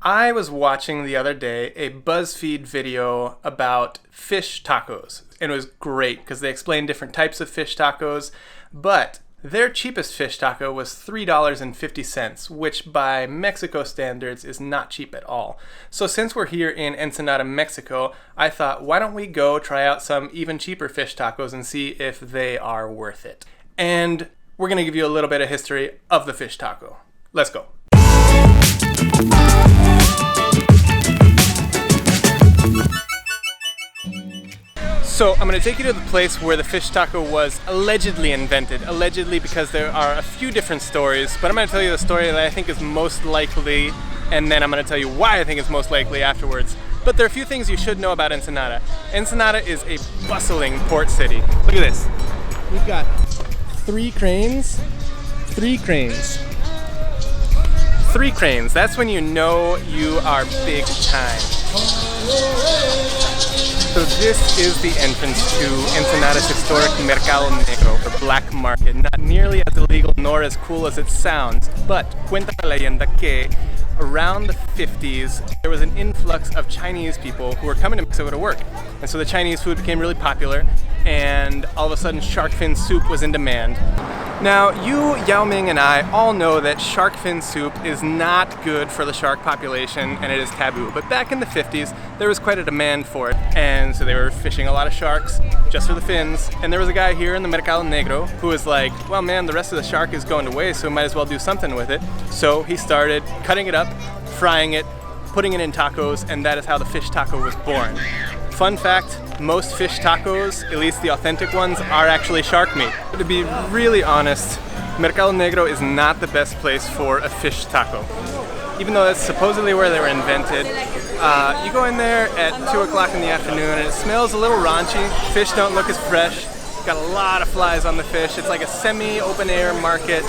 I was watching the other day a BuzzFeed video about fish tacos, and it was great because they explained different types of fish tacos, but their cheapest fish taco was $3.50, which by Mexico standards is not cheap at all. So since we're here in Ensenada, Mexico, I thought, why don't we go try out some even cheaper fish tacos and see if they are worth it. And we're going to give you a little bit of history of the fish taco. Let's go. So I'm going to take you to the place where the fish taco was allegedly invented. Allegedly because there are a few different stories, but I'm going to tell you the story that I think is most likely, and then I'm going to tell you why I think it's most likely afterwards. But there are a few things you should know about Ensenada. Ensenada is a bustling port city. Look at this. We've got three cranes. That's when you know you are big time. So this is the entrance to Ensenada's historic Mercado Negro, or black market. Not nearly as illegal nor as cool as it sounds, but cuenta la leyenda que around the 50s there was an influx of Chinese people who were coming to Mexico to work. And so the Chinese food became really popular, and all of a sudden shark fin soup was in demand. Now, you, Yao Ming, and I all know that shark fin soup is not good for the shark population and it is taboo. But back in the 50s, there was quite a demand for it. And so they were fishing a lot of sharks just for the fins. And there was a guy here in the Mercado Negro who was like, well man, the rest of the shark is going to waste, so we might as well do something with it. So he started cutting it up, frying it, putting it in tacos, and that is how the fish taco was born. Fun fact, most fish tacos, at least the authentic ones, are actually shark meat. To be really honest, Mercado Negro is not the best place for a fish taco. Even though that's supposedly where they were invented, you go in there at 2 o'clock in the afternoon and it smells a little raunchy. Fish don't look as fresh. Got a lot of flies on the fish. It's like a semi-open air market.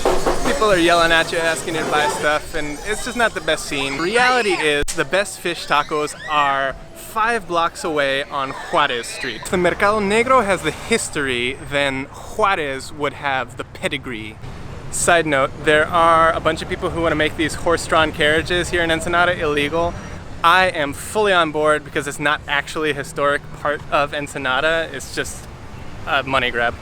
People are yelling at you, asking you to buy stuff, and it's just not the best scene. Reality is, the best fish tacos are 5 blocks away on Juarez Street. If the Mercado Negro has the history, then Juarez would have the pedigree. Side note, there are a bunch of people who want to make these horse-drawn carriages here in Ensenada illegal. I am fully on board because it's not actually a historic part of Ensenada, it's just a money grab.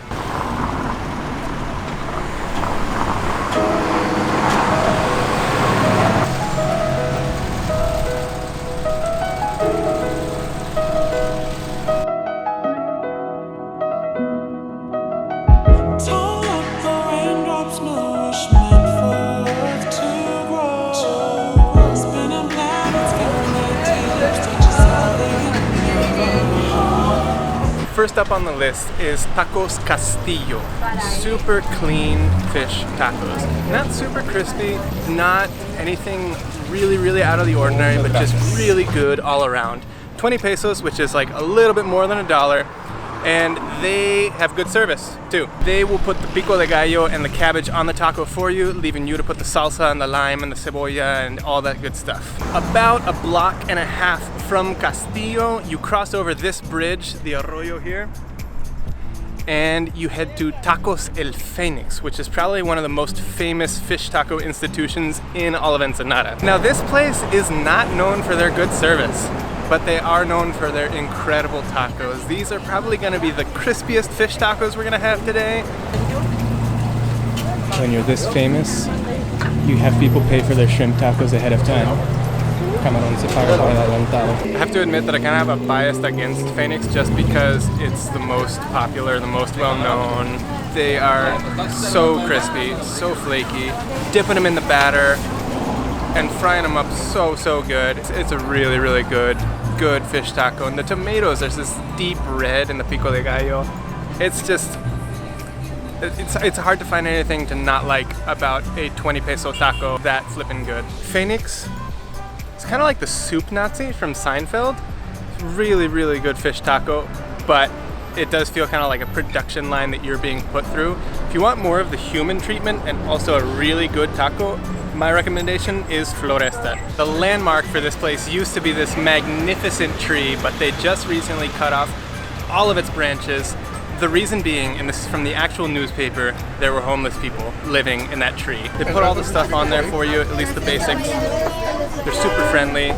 First up on the list is Tacos Castillo. Super clean fish tacos. Not super crispy, not anything really out of the ordinary, but just really good all around. 20 pesos, which is like a little bit more than $1, and they have good service too. They will put the pico de gallo and the cabbage on the taco for you, leaving you to put the salsa and the lime and the cebolla and all that good stuff. About a block and a half from Castillo, you cross over this bridge, the arroyo here, and you head to Tacos El Fénix, which is probably one of the most famous fish taco institutions in all of Ensenada. Now this place is not known for their good service, but they are known for their incredible tacos. These are probably gonna be the crispiest fish tacos we're gonna have today. When you're this famous, you have people pay for their shrimp tacos ahead of time. I have to admit that I kind of have a bias against Fénix just because it's the most popular, the most well-known. They are so crispy, so flaky. Dipping them in the batter and frying them up so good. It's a really good fish taco. And the tomatoes, there's this deep red in the pico de gallo. It's just, it's hard to find anything to not like about a 20 peso taco that flippin' good. Fénix, it's kind of like the soup Nazi from Seinfeld. Really good fish taco, but it does feel kind of like a production line that you're being put through. If you want more of the human treatment and also a really good taco, my recommendation is Floresta. The landmark for this place used to be this magnificent tree, but they just recently cut off all of its branches, The reason being, and this is from the actual newspaper, there were homeless people living in that tree. They put all the stuff on there for you, at least the basics. They're super friendly.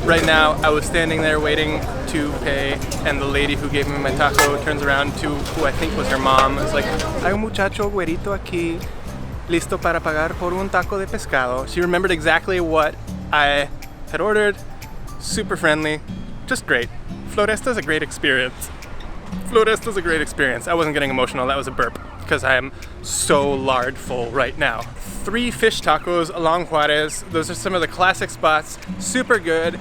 Right now, I was standing there waiting to pay, and the lady who gave me my taco turns around to who I think was her mom. It's like, hay un muchacho güerito aquí, listo para pagar por un taco de pescado. She remembered exactly what I had ordered. Super friendly, just great. Floresta's a great experience. Floresta's a great experience. I wasn't getting emotional, that was a burp, because I am so lard full right now. 3 fish tacos along Juarez. Those are some of the classic spots, super good.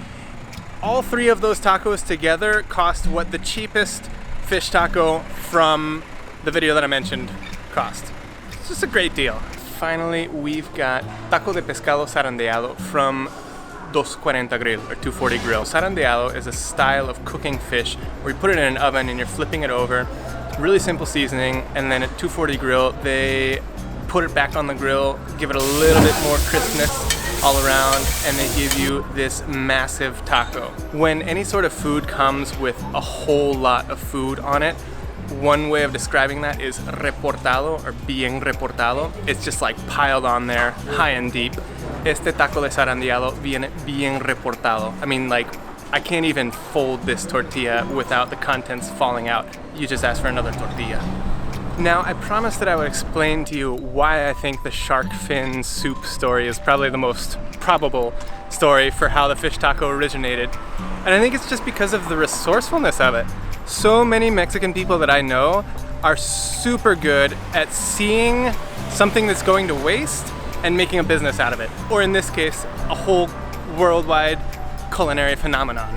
All 3 of those tacos together cost what the cheapest fish taco from the video that I mentioned cost. It's just a great deal. Finally, we've got taco de pescado zarandeado from 240 Grill, or 240 Grill. Zarandeado is a style of cooking fish where you put it in an oven and you're flipping it over. Really simple seasoning, and then at 240 Grill, they put it back on the grill, give it a little bit more crispness all around, and they give you this massive taco. When any sort of food comes with a whole lot of food on it, one way of describing that is reportado, or bien reportado. It's just like piled on there, high and deep. Este taco de zarandeado viene bien reportado. I mean, like, I can't even fold this tortilla without the contents falling out. You just ask for another tortilla. Now, I promised that I would explain to you why I think the shark fin soup story is probably the most probable story for how the fish taco originated. And I think it's just because of the resourcefulness of it. So many Mexican people that I know are super good at seeing something that's going to waste and making a business out of it. Or in this case, a whole worldwide culinary phenomenon.